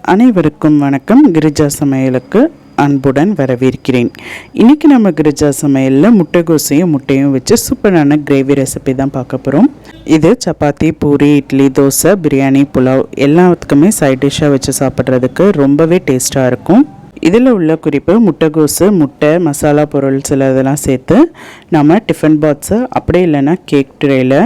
அனைவருக்கும் வணக்கம். கிரிஜா சமையலுக்கு அன்புடன் வரவேற்கிறேன். இன்றைக்கி நம்ம கிரிஜா சமையலில் முட்டைகோசையும் முட்டையும் வச்சு சூப்பரான கிரேவி ரெசிபி தான் பார்க்க போகிறோம். இது சப்பாத்தி, பூரி, இட்லி, தோசை, பிரியாணி, புலாவ் எல்லாத்துக்குமே சைட் டிஷ்ஷாக வச்சு சாப்பிட்றதுக்கு ரொம்பவே டேஸ்ட்டாக இருக்கும். இதில் உள்ள குறிப்பு, முட்டைகோசு, முட்டை, மசாலா பொருள் சில இதெல்லாம் சேர்த்து நம்ம டிஃபன் பாக்ஸு அப்படி இல்லைன்னா கேக் ட்ரேயில்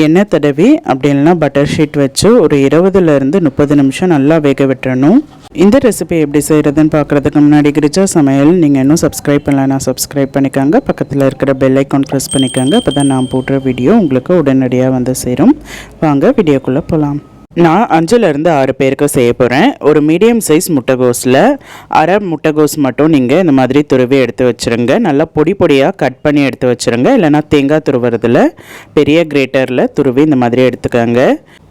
எண்ணெய் தடவி அப்படி இல்லைனா பட்டர் ஷீட் வச்சு ஒரு 20லேருந்து 30 நிமிஷம் நல்லா வேக விட்டுறணும். இந்த ரெசிபி எப்படி செய்கிறதுன்னு பார்க்குறதுக்கு முன்னாடி கிரிஜா சமையல் நீங்கள் இன்னும் சப்ஸ்கிரைப் பண்ணலன்னா சப்ஸ்கிரைப் பண்ணிக்கோங்க. பக்கத்தில் இருக்கிற பெல் ஐக்கான் ப்ரெஸ் பண்ணிக்கோங்க. அப்போ தான் நான் போடுற வீடியோ உங்களுக்கு உடனடியாக வந்து சேரும். வாங்க வீடியோக்குள்ளே போகலாம். நான் 5லேருந்து 6 பேருக்கு செய்ய போகிறேன். ஒரு மீடியம் சைஸ் முட்டைகோஸில் அரை முட்டைகோஸ் மட்டும் நீங்கள் இந்த மாதிரி துருவி எடுத்து வச்சுருங்க. நல்லா பொடி பொடியாக கட் பண்ணி எடுத்து வச்சுருங்க. இல்லைனா தேங்காய் துருவுறதுல பெரிய கிரேட்டரில் துருவி இந்த மாதிரி எடுத்துக்கோங்க.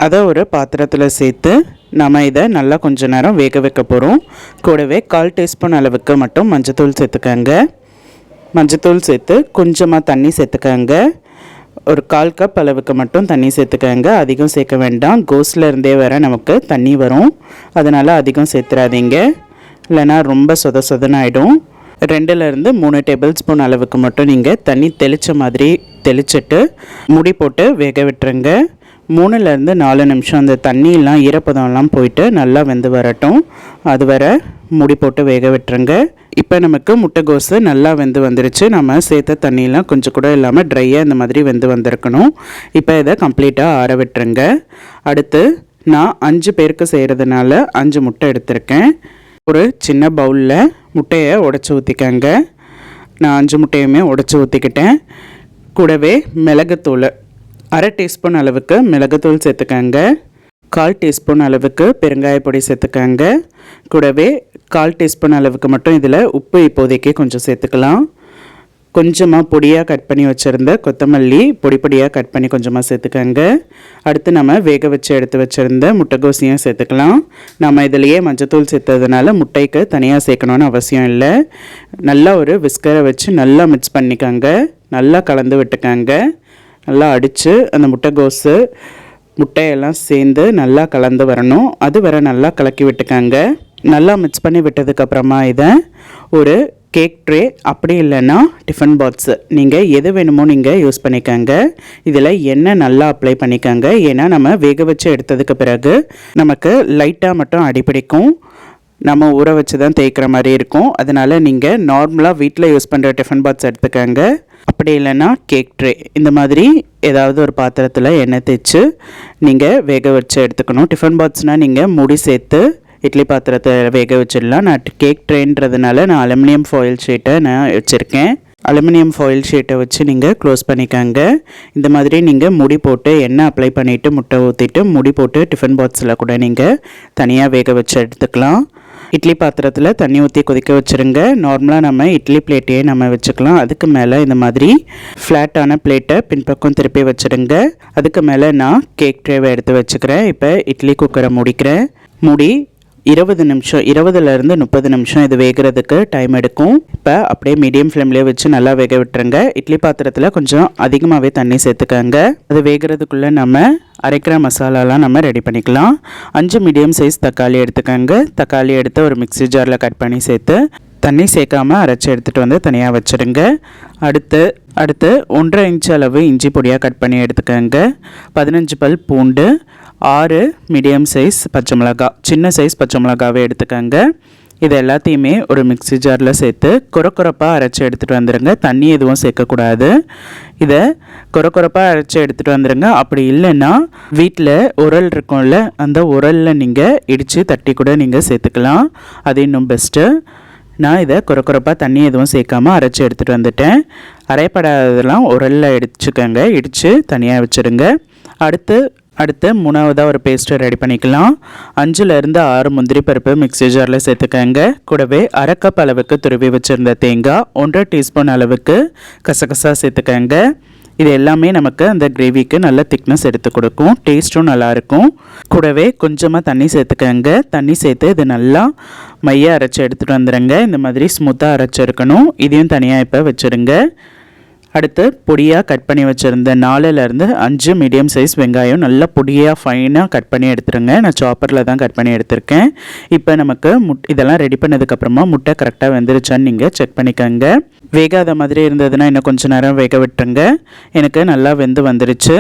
அதை ஒரு பாத்திரத்தில் சேர்த்து நம்ம இதை நல்லா கொஞ்ச நேரம் வேக வைக்க போகிறோம். கூடவே 1/4 டீஸ்பூன் அளவுக்கு மட்டும் மஞ்சத்தூள் சேர்த்துக்கோங்க. மஞ்சத்தூள் சேர்த்து கொஞ்சமாக தண்ணி சேர்த்துக்கோங்க. ஒரு 1/4 கப் அளவுக்கு மட்டும் தண்ணி சேர்த்துக்கோங்க. அதிகம் சேர்க்க வேண்டாம். கோஸில் இருந்தே வர நமக்கு தண்ணி வரும். அதனால் அதிகம் சேர்த்துறாதீங்க, இல்லைனா ரொம்ப சொதன்னு ஆகிடும். 2லேருந்து 3 டேபிள் ஸ்பூன் அளவுக்கு மட்டும் நீங்கள் தண்ணி தெளித்த மாதிரி தெளிச்சிட்டு முடி போட்டு வேக விட்டுருங்க. 3லேருந்து 4 நிமிஷம் அந்த தண்ணியெலாம் ஈரப்பதம்லாம் போயிட்டு நல்லா வெந்து வரட்டும். அது வர முடி போட்டு வேக விட்டுருங்க. இப்போ நமக்கு முட்டைகோஸு நல்லா வெந்து வந்துருச்சு. நம்ம சேர்த்த தண்ணியெலாம் கொஞ்சம் கூட இல்லாமல் ட்ரையாக இந்த மாதிரி வெந்து வந்திருக்கணும். இப்போ இதை கம்ப்ளீட்டாக ஆற விட்டுருங்க. அடுத்து நான் 5 பேருக்கு செய்கிறதுனால 5 முட்டை எடுத்திருக்கேன். ஒரு சின்ன பவுலில் முட்டையை உடச்சி ஊற்றிக்கங்க. நான் 5 முட்டையுமே உடச்சி ஊற்றிக்கிட்டேன். கூடவே மிளகுத்தூள் அரை டீஸ்பூன் அளவுக்கு மிளகுத்தூள் சேர்த்துக்கங்க. 1/4 டீஸ்பூன் அளவுக்கு பெருங்காய பொடி சேர்த்துக்கங்க. கூடவே 1/4 டீஸ்பூன் அளவுக்கு மட்டும் இதில் உப்பு இப்போதைக்கு கொஞ்சம் சேர்த்துக்கலாம். கொஞ்சமாக பொடியாக கட் பண்ணி வச்சுருந்த கொத்தமல்லி பொடி பொடியாக கட் பண்ணி கொஞ்சமாக சேர்த்துக்கங்க. அடுத்து நம்ம வேக வச்சு எடுத்து வச்சுருந்த முட்டைகோசையும் சேர்த்துக்கலாம். நம்ம இதிலையே மஞ்சத்தூள் சேர்த்ததுனால முட்டைக்கு தனியாக சேர்க்கணுன்னு அவசியம் இல்லை. நல்லா ஒரு விஸ்கரை வச்சு நல்லா மிக்ஸ் பண்ணிக்கோங்க. நல்லா கலந்து விட்டுக்கங்க. நல்லா அடித்து அந்த முட்டைகோஸு முட்டையெல்லாம் சேர்ந்து நல்லா கலந்து வரணும். அது வர நல்லா கலக்கி விட்டுக்கங்க. நல்லா மிக்ஸ் பண்ணி விட்டதுக்கப்புறமா இதை ஒரு கேக் ட்ரே அப்படி இல்லைன்னா டிஃபன் பாக்ஸு நீங்கள் எது வேணுமோ நீங்கள் யூஸ் பண்ணிக்கோங்க. இதில் எண்ணெய் நல்லா அப்ளை பண்ணிக்கோங்க. ஏன்னா நம்ம வேக வச்சு எடுத்ததுக்கு பிறகு நமக்கு லைட்டாக மட்டும் அடிப்பிடிக்கும். நம்ம ஊற வச்சு தான் தேய்க்கிற மாதிரி இருக்கும். அதனால் நீங்கள் நார்மலாக வீட்டில் யூஸ் பண்ணுற டிஃபன் பாக்ஸ் எடுத்துக்கோங்க. அப்படி இல்லைன்னா கேக் ட்ரே இந்த மாதிரி ஏதாவது ஒரு பாத்திரத்தில் எண்ணெய் தேய்ச்சி நீங்கள் வேக வச்சு எடுத்துக்கணும். டிஃபன் பாக்ஸ்னால் நீங்கள் மூடி சேர்த்து இட்லி பாத்திரத்தை வேக வச்சிடலாம். நான் கேக் ட்ரேன்றதுனால நான் அலுமினியம் ஃபாயில் ஷீட்டை நான் வச்சுருக்கேன். அலுமினியம் ஃபாயில் ஷீட்டை வச்சு நீங்கள் க்ளோஸ் பண்ணிக்கோங்க. இந்த மாதிரி நீங்கள் முடி போட்டு எண்ணெய் அப்ளை பண்ணிவிட்டு முட்டை ஊற்றிட்டு முடி போட்டு டிஃபன் பாக்ஸில் கூட நீங்கள் தனியாக வேக வச்சு எடுத்துக்கலாம். இட்லி பாத்திரத்தில் தண்ணி ஊற்றி கொதிக்க வச்சுருங்க. நார்மலாக நம்ம இட்லி பிளேட்டையே நம்ம வச்சுக்கலாம். அதுக்கு மேலே இந்த மாதிரி ஃப்ளாட்டான பிளேட்டை பின்பக்கம் திருப்பி வச்சுடுங்க. அதுக்கு மேலே நான் கேக் ட்ரேவை எடுத்து வச்சுக்கிறேன். இப்போ இட்லி குக்கரை முடிக்கிறேன். மூடி 20 நிமிஷம் 20லேருந்து 30 நிமிஷம் இது வேகிறதுக்கு டைம் எடுக்கும். இப்போ அப்படியே மீடியம் ஃப்ளேம்லேயே வச்சு நல்லா வேக விட்டுருங்க. இட்லி பாத்திரத்தில் கொஞ்சம் அதிகமாகவே தண்ணி சேர்த்துக்கங்க. அது வேகிறதுக்குள்ளே நம்ம அரைக்கிற மசாலாலாம் நம்ம ரெடி பண்ணிக்கலாம். 5 மீடியம் சைஸ் தக்காளி எடுத்துக்கங்க. தக்காளி எடுத்து ஒரு மிக்ஸி ஜாரில் கட் பண்ணி சேர்த்து தண்ணி சேர்க்காமல் அரைச்சி எடுத்துகிட்டு வந்து தனியாக வச்சுடுங்க. அடுத்து 1.5 இன்ச் அளவு இஞ்சி பொடியாக கட் பண்ணி எடுத்துக்கங்க. 15 பல் பூண்டு, 6 மீடியம் சைஸ் பச்சை மிளகாய், சின்ன சைஸ் பச்சை மிளகாவே எடுத்துக்கங்க. இது எல்லாத்தையுமே ஒரு மிக்ஸி ஜாரில் சேர்த்து கொரப்பாக அரைச்சி எடுத்துகிட்டு வந்துடுங்க. தண்ணி எதுவும் சேர்க்கக்கூடாது. இதை கொரப்பாக அரைச்சி எடுத்துகிட்டு வந்துடுங்க. அப்படி இல்லைன்னா வீட்டில் உரல் இருக்கும்ல, அந்த உரலில் நீங்கள் இடித்து தட்டி கூட நீங்கள் சேர்த்துக்கலாம். அது இன்னும் பெஸ்ட்டு. நான் இதை கொரப்பாக தண்ணி எதுவும் சேர்க்காமல் அரைச்சி எடுத்துகிட்டு வந்துட்டேன். அரைப்படாததெல்லாம் உரலில் இடிச்சுக்கோங்க. இடித்து தனியாக வச்சுடுங்க. அடுத்து 3வதாக ஒரு பேஸ்ட்டை ரெடி பண்ணிக்கலாம். 5லேருந்து 6 முந்திரி பருப்பு மிக்ஸி ஜாரில் சேர்த்துக்கங்க. கூடவே அரை கப் அளவுக்கு துருவி வச்சுருந்த தேங்காய், 1/2 டீஸ்பூன் அளவுக்கு கசகசா சேர்த்துக்கங்க. இது எல்லாமே நமக்கு அந்த கிரேவிக்கு நல்ல திக்னஸ் எடுத்து கொடுக்கும். டேஸ்ட்டும் நல்லாயிருக்கும். கூடவே கொஞ்சமாக தண்ணி சேர்த்துக்கங்க. தண்ணி சேர்த்து இது நல்லா மையாக அரைச்சி எடுத்துகிட்டு வந்துடுங்க. இந்த மாதிரி ஸ்மூத்தாக அரைச்சி இருக்கணும். இதையும் தனியாக இப்போ வச்சுடுங்க. அடுத்து பொடியாக கட் பண்ணி வச்சுருந்த 4லேருந்து 5 மீடியம் சைஸ் வெங்காயம் நல்லா பொடியாக ஃபைனாக கட் பண்ணி எடுத்துருங்க. நான் சாப்பரில் தான் கட் பண்ணி எடுத்திருக்கேன். இப்போ நமக்கு இதெல்லாம் ரெடி பண்ணதுக்கப்புறமா முட்டை கரெக்டாக வெந்துருச்சான்னு நீங்கள் செக் பண்ணிக்கோங்க. வேகாத மாதிரி இருந்ததுன்னா இன்னும் கொஞ்சம் நேரம் வேக விட்டுருங்க. எனக்கு நல்லா வெந்து வந்துருச்சு.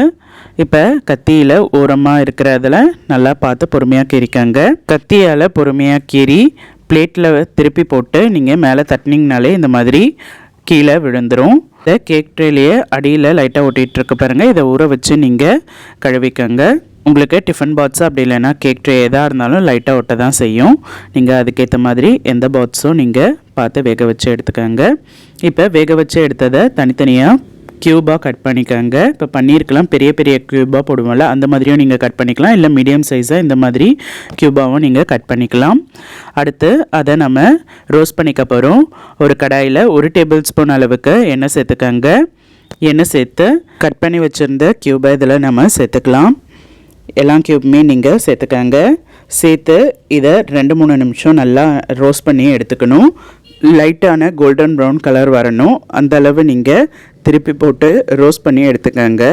இப்போ கத்தியில் ஓரமாக இருக்கிறதில் நல்லா பார்த்து பொறுமையாக கீறிக்கங்க. கத்தியால் பொறுமையாக கீறி பிளேட்டில் திருப்பி போட்டு நீங்கள் மேலே தட்டினீங்கனாலே இந்த மாதிரி கீழே விழுந்துடும். இந்த கேக் ட்ரேலையே அடியில் லைட்டாக ஒட்டிகிட்ருக்கு பாருங்கள். இதை ஊற வச்சு நீங்கள் கழுவிக்கங்க. உங்களுக்கு டிஃபன் பாக்ஸ் அப்படி இல்லைன்னா கேக் ட்ரே எதாக இருந்தாலும் லைட்டாக ஒட்ட தான் செய்யும். நீங்கள் அதுக்கேற்ற மாதிரி எந்த பாக்ஸும் நீங்கள் பார்த்து வேக வச்சு எடுத்துக்கோங்க. இப்போ வேக வச்சு எடுத்ததை தனித்தனியாக க்யூபாக கட் பண்ணிக்கோங்க. இப்போ பன்னீருக்கெலாம் பெரிய பெரிய க்யூபாக போடுவோம்ல, அந்த மாதிரியும் நீங்கள் கட் பண்ணிக்கலாம். இல்லை மீடியம் சைஸாக இந்த மாதிரி க்யூபாகவும் நீங்கள் கட் பண்ணிக்கலாம். அடுத்து அதை நம்ம ரோஸ்ட் பண்ணிக்க போகிறோம். ஒரு கடாயில் 1 டேபிள் ஸ்பூன் அளவுக்கு எண்ணெய் சேர்த்துக்கோங்க. எண்ணெய் சேர்த்து கட் பண்ணி வச்சுருந்த க்யூபை இதில் நம்ம சேர்த்துக்கலாம். எல்லா க்யூப்புமே நீங்கள் சேர்த்துக்கோங்க. சேர்த்து இதை 2-3 நிமிஷம் நல்லா ரோஸ்ட் பண்ணி எடுத்துக்கணும். லைட்டான கோல்டன் ப்ரௌன் கலர் வரணும். அந்த அளவு நீங்கள் திருப்பி போட்டு ரோஸ்ட் பண்ணி எடுத்துக்கோங்க.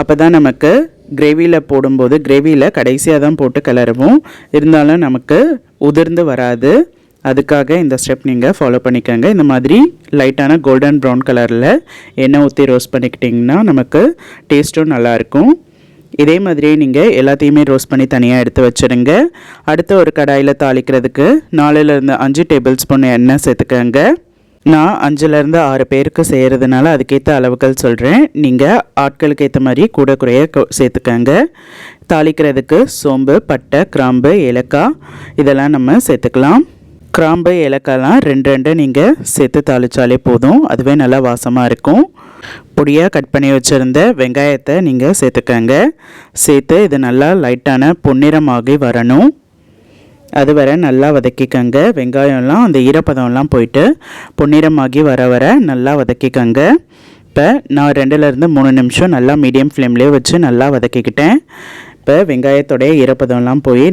அப்போ தான் நமக்கு கிரேவியில் போடும்போது கிரேவியில் கடைசியாக தான் போட்டு கிளறுவோம், இருந்தாலும் நமக்கு உதிர்ந்து வராது. அதுக்காக இந்த ஸ்டெப் நீங்கள் ஃபாலோ பண்ணிக்கோங்க. இந்த மாதிரி லைட்டான கோல்டன் ப்ரௌன் கலரில் எண்ணெய் ஊற்றி ரோஸ்ட் பண்ணிக்கிட்டிங்கன்னா நமக்கு டேஸ்ட்டும் நல்லாயிருக்கும். இதே மாதிரியே நீங்கள் எல்லாத்தையுமே ரோஸ்ட் பண்ணி தனியாக எடுத்து வச்சுருங்க. அடுத்து ஒரு கடாயில் தாளிக்கிறதுக்கு 4லேருந்து 5 டேபிள் ஸ்பூன் எண்ணெய் சேர்த்துக்கோங்க. நான் 5லேருந்து 6 பேருக்கு செய்கிறதுனால அதுக்கேற்ற அளவுகள் சொல்கிறேன். நீங்கள் ஆட்களுக்கு ஏற்ற மாதிரி கூட குறைய சேர்த்துக்கோங்க. தாளிக்கிறதுக்கு சோம்பு, பட்டை, கிராம்பு, ஏலக்காய் இதெல்லாம் நம்ம சேர்த்துக்கலாம். கிராம்பு, ஏலக்காய்லாம் 2 நீங்கள் சேர்த்து தாளித்தாலே போதும், அதுவே நல்லா வாசமாக இருக்கும். பொடியாக கட் பண்ணி வச்சுருந்த வெங்காயத்தை நீங்கள் சேர்த்துக்கோங்க. சேர்த்து இது நல்லா லைட்டான பொன்னிறமாகி வரணும். அது வர நல்லா வதக்கிக்கங்க. வெங்காயம்லாம் அந்த ஈரப்பதம்லாம் போயிட்டு பொன்னிறமாகி வர நல்லா வதக்கிக்கங்க. இப்போ நான் 2லேருந்து 3 நிமிஷம் நல்லா மீடியம் ஃப்ளேம்லேயே வச்சு நல்லா வதக்கிக்கிட்டேன். இப்போ வெங்காயத்தோடைய ஈரப்பதம்லாம் போய்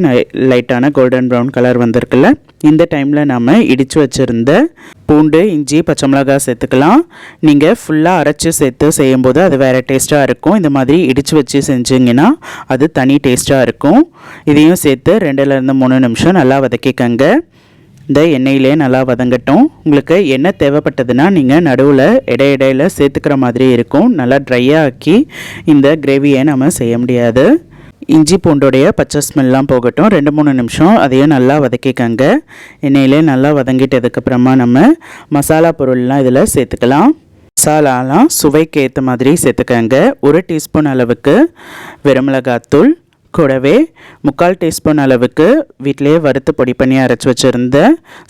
லைட்டான கோல்டன் ப்ரௌன் கலர் வந்திருக்குல்ல, இந்த டைமில் நம்ம இடித்து வச்சுருந்த பூண்டு, இஞ்சி, பச்சை மிளகாய் சேர்த்துக்கலாம். நீங்கள் ஃபுல்லாக அரைச்சி சேர்த்து செய்யும்போது அது வேறு டேஸ்ட்டாக இருக்கும். இந்த மாதிரி இடித்து வச்சு செஞ்சிங்கன்னா அது தனி டேஸ்ட்டாக இருக்கும். இதையும் சேர்த்து 2லேருந்து 3 நிமிஷம் நல்லா வதக்கிக்கங்க. இந்த எண்ணெயிலே நல்லா வதங்கட்டும். உங்களுக்கு எண்ணெய் தேவைப்பட்டதுன்னா நீங்கள் நடுவில் இடையில சேர்த்துக்கிற மாதிரி இருக்கும். நல்லா ட்ரையாக ஆக்கி இந்த கிரேவியை நம்ம செய்ய முடியாது. இஞ்சி பூண்டோடைய பச்சை ஸ்மெல்லாம் போகட்டும். 2-3 நிமிஷம் அதையும் நல்லா வதக்கிக்கங்க. எண்ணெயிலே நல்லா வதங்கிட்டதுக்கப்புறமா நம்ம மசாலா பொருள்லாம் இதில் சேர்த்துக்கலாம். மசாலாலாம் சுவைக்கு ஏற்ற மாதிரி சேர்த்துக்கங்க. 1 டீஸ்பூன் அளவுக்கு வெறுமிளகாத்தூள், கூடவே 3/4 டீஸ்பூன் அளவுக்கு வீட்டிலேயே வறுத்து பொடி பண்ணி அரைச்சி வச்சுருந்த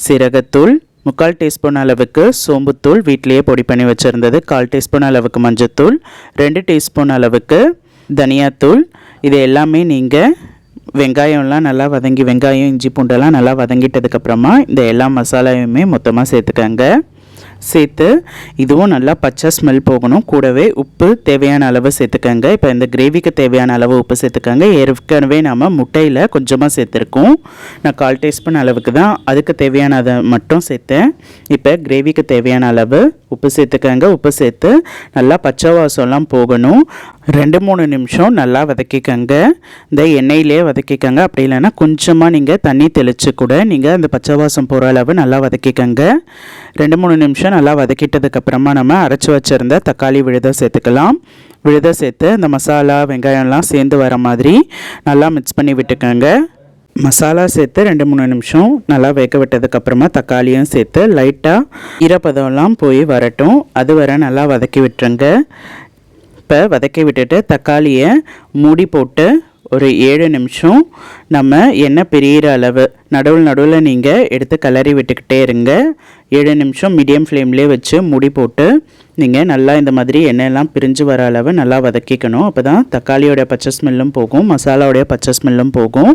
சீரகத்தூள், 3/4 டீஸ்பூன் அளவுக்கு சோம்புத்தூள் வீட்டிலேயே பொடி பண்ணி வச்சுருந்தது, 1/4 டீஸ்பூன் அளவுக்கு மஞ்சத்தூள், 2 டீஸ்பூன் அளவுக்கு தனியாத்தூள். இது எல்லாமே நீங்கள் வெங்காயம்லாம் நல்லா வதங்கி, வெங்காயம், இஞ்சி பூண்டெல்லாம் நல்லா வதங்கிட்டதுக்கப்புறமா இந்த எல்லா மசாலாவையுமே மொத்தமாக சேர்த்துக்கங்க. சேர்த்து இதுவும் நல்லா பச்சை ஸ்மெல் போகணும். கூடவே உப்பு தேவையான அளவு சேர்த்துக்கங்க. இப்போ இந்த கிரேவிக்கு தேவையான அளவு உப்பு சேர்த்துக்கங்க. ஏற்கனவே நம்ம முட்டையில் கொஞ்சமாக சேர்த்துருக்கோம். நான் 1/4 டீஸ்பூன் அளவுக்கு தான் அதுக்கு தேவையான அதை மட்டும் சேர்த்தேன். இப்போ கிரேவிக்கு தேவையான அளவு உப்பு சேர்த்துக்கங்க. உப்பு சேர்த்து நல்லா பச்சை வாசம்லாம் போகணும். 2-3 நிமிஷம் நல்லா வதக்கிக்கங்க. இந்த எண்ணெயிலே வதக்கிக்கங்க. அப்படி இல்லைன்னா கொஞ்சமாக நீங்கள் தண்ணி தெளித்து கூட நீங்கள் அந்த பச்சை வாசம் போகிற அளவு நல்லா வதக்கிக்கங்க. 2-3 நிமிஷம் நல்லா வதக்கிட்டதுக்கப்புறமா நம்ம அரைச்சி வச்சுருந்த தக்காளி விழுதை சேர்த்துக்கலாம். விழுதை சேர்த்து இந்த மசாலா, வெங்காயம்லாம் சேர்ந்து வர மாதிரி நல்லா மிக்ஸ் பண்ணி விட்டுக்கோங்க. மசாலா சேர்த்து 2-3 நிமிஷம் நல்லா வேக விட்டதுக்கப்புறமா தக்காளியும் சேர்த்து லைட்டாக ஈரப்பதம்லாம் போய் வரட்டும். அது வர நல்லா வதக்கி விட்டுருங்க. இப்போ வதக்கி விட்டுட்டு தக்காளியை மூடி போட்டு ஒரு 7 நிமிஷம் நம்ம எண்ணெய் பிரியிற அளவு நடுவில் நீங்கள் எடுத்து கிளறி விட்டுக்கிட்டே இருங்க. 7 நிமிஷம் மீடியம் ஃப்ளேம்லேயே வச்சு மூடி போட்டு நீங்கள் நல்லா இந்த மாதிரி எண்ணெயெல்லாம் பிரிஞ்சு வர அளவு நல்லா வதக்கிக்கணும். அப்போ தான் தக்காளியோடைய பச்சை ஸ்மெல்லும் போகும், மசாலாவோடைய பச்சை ஸ்மெல்லும் போகும்.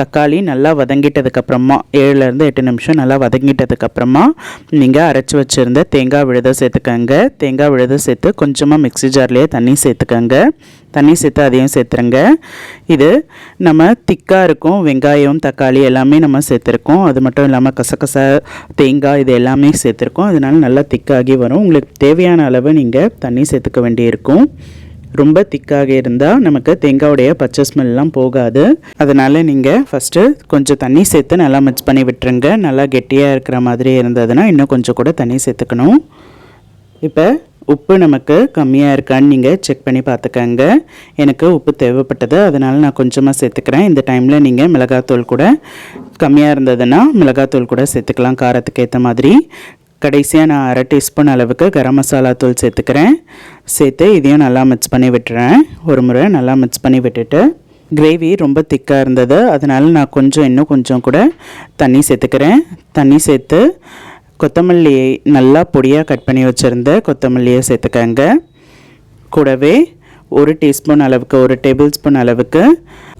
தக்காளி நல்லா வதங்கிட்டதுக்கப்புறமா 7லேருந்து 8 நிமிஷம் நல்லா வதங்கிட்டதுக்கப்புறமா நீங்கள் அரைச்சி வச்சுருந்த தேங்காய் விழுதை சேர்த்துக்கங்க. தேங்காய் விழுதை சேர்த்து கொஞ்சமாக மிக்ஸி ஜார்லேயே தண்ணி சேர்த்துக்கங்க. தண்ணி சேர்த்து அதையும் சேர்த்துருங்க. இது நம்ம திக்காக இருக்கும். வெங்காயம், தக்காளி எல்லாமே நம்ம சேர்த்துருக்கோம். அது மட்டும் இல்லாமல் கசகசா, தேங்காய் இது எல்லாமே எல்லாமே சேர்த்துருக்கோம். அதனால் நல்லா திக்காகி வரும். உங்களுக்கு தேவையான அளவு நீங்கள் தண்ணி சேர்த்துக்க வேண்டியிருக்கும். ரொம்ப திக்காக இருந்தால் நமக்கு தேங்காவுடைய பச்சை ஸ்மெல்லாம் போகாது. அதனால் நீங்கள் ஃபஸ்ட்டு கொஞ்சம் தண்ணி சேர்த்து நல்லா மிக்ஸ் பண்ணி விட்டுருங்க. நல்லா கெட்டியாக இருக்கிற மாதிரி இருந்ததுன்னா இன்னும் கொஞ்சம் கூட தண்ணி சேர்த்துக்கணும். இப்போ உப்பு நமக்கு கம்மியாக இருக்கான்னு நீங்கள் செக் பண்ணி பார்த்துக்கங்க. எனக்கு உப்பு தேவைப்பட்டது, அதனால் நான் கொஞ்சமாக சேர்த்துக்கிறேன். இந்த டைமில் நீங்கள் மிளகாத்தூள் கூட கம்மியாக இருந்ததுன்னா மிளகாத்தூள் கூட சேர்த்துக்கலாம் காரத்துக்கு ஏற்ற மாதிரி. கடைசியாக நான் 1/2 டீஸ்பூன் அளவுக்கு கரம் மசாலா தூள் சேர்த்துக்கிறேன். சேர்த்து இதையும் நல்லா மிக்ஸ் பண்ணி விட்டுறேன். ஒரு முறை நல்லா மிக்ஸ் பண்ணி விட்டுட்டு கிரேவி ரொம்ப திக்காக இருந்தது, அதனால் நான் இன்னும் கொஞ்சம் கூட தண்ணி சேர்த்துக்கிறேன். தண்ணி சேர்த்து கொத்தமல்லி நல்லா பொடியாக கட் பண்ணி வச்சுருந்த கொத்தமல்லியை சேர்த்துக்கங்க. கூடவே 1 டீஸ்பூன் அளவுக்கு 1 டேபிள் ஸ்பூன் அளவுக்கு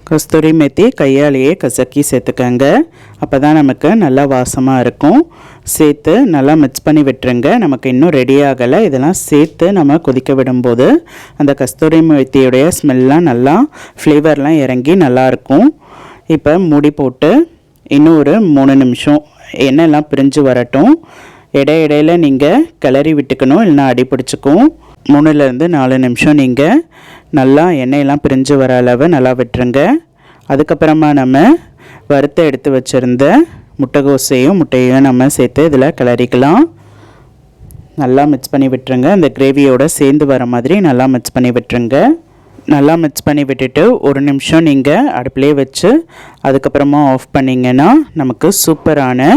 கஸ்தூரி மேத்தி கையாலேயே கசக்கி சேர்த்துக்கங்க. அப்போ தான் நமக்கு நல்லா வாசமாக இருக்கும். சேர்த்து நல்லா மிக்ஸ் பண்ணி விட்டுருங்க. நமக்கு இன்னும் ரெடி ஆகலை. இதெல்லாம் சேர்த்து நம்ம கொதிக்க விடும்போது அந்த கஸ்தூரி மேத்தியுடைய ஸ்மெல்லாம் நல்லா ஃப்ளேவர்லாம் இறங்கி நல்லாயிருக்கும். இப்போ மூடி போட்டு இன்னும் ஒரு 3 நிமிஷம் எண்ணெய்லாம் பிரிஞ்சு வரட்டும். இடையில நீங்கள் கிளறி விட்டுக்கணும், இல்லைனா அடி பிடிச்சிக்கும். 3லேருந்து 4 நிமிஷம் நீங்கள் நல்லா எண்ணெயெல்லாம் பிரிஞ்சு வர அளவு நல்லா விட்டுருங்க. அதுக்கப்புறமா நம்ம வறுத்து எடுத்து வச்சுருந்த முட்டையும் நம்ம சேர்த்து இதில் கிளறிக்கலாம். நல்லா மிக்ஸ் பண்ணி விட்டுருங்க. அந்த கிரேவியோடு சேர்ந்து வர மாதிரி நல்லா மிக்ஸ் பண்ணி விட்டுருங்க. நல்லா மிக்ஸ் பண்ணி விட்டுட்டு 1 நிமிஷம் நீங்கள் அடுப்பிலே வச்சு அதுக்கப்புறமா ஆஃப் பண்ணிங்கன்னா நமக்கு சூப்பரான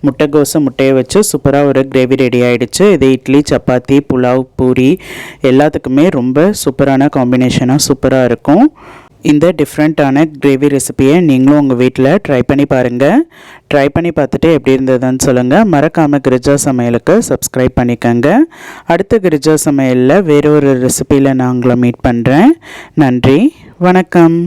முட்டையை வச்சு சூப்பராக ஒரு கிரேவி ரெடி ஆகிடுச்சு. இது இட்லி, சப்பாத்தி, புலாவ், பூரி எல்லாத்துக்குமே ரொம்ப சூப்பரான காம்பினேஷனாக சூப்பராக இருக்கும். இந்த டிஃப்ரெண்ட்டான கிரேவி ரெசிபியை நீங்களும் உங்கள் வீட்டில் ட்ரை பண்ணி பாருங்கள். ட்ரை பண்ணி பார்த்துட்டு எப்படி இருந்ததுன்னு சொல்லுங்கள். மறக்காமல் கிரிஜா சமையலுக்கு சப்ஸ்கிரைப் பண்ணிக்கோங்க. அடுத்த கிரிஜா சமையலில் வேறொரு ரெசிபியில் நான் உங்களை மீட் பண்ணுறேன். நன்றி, வணக்கம்.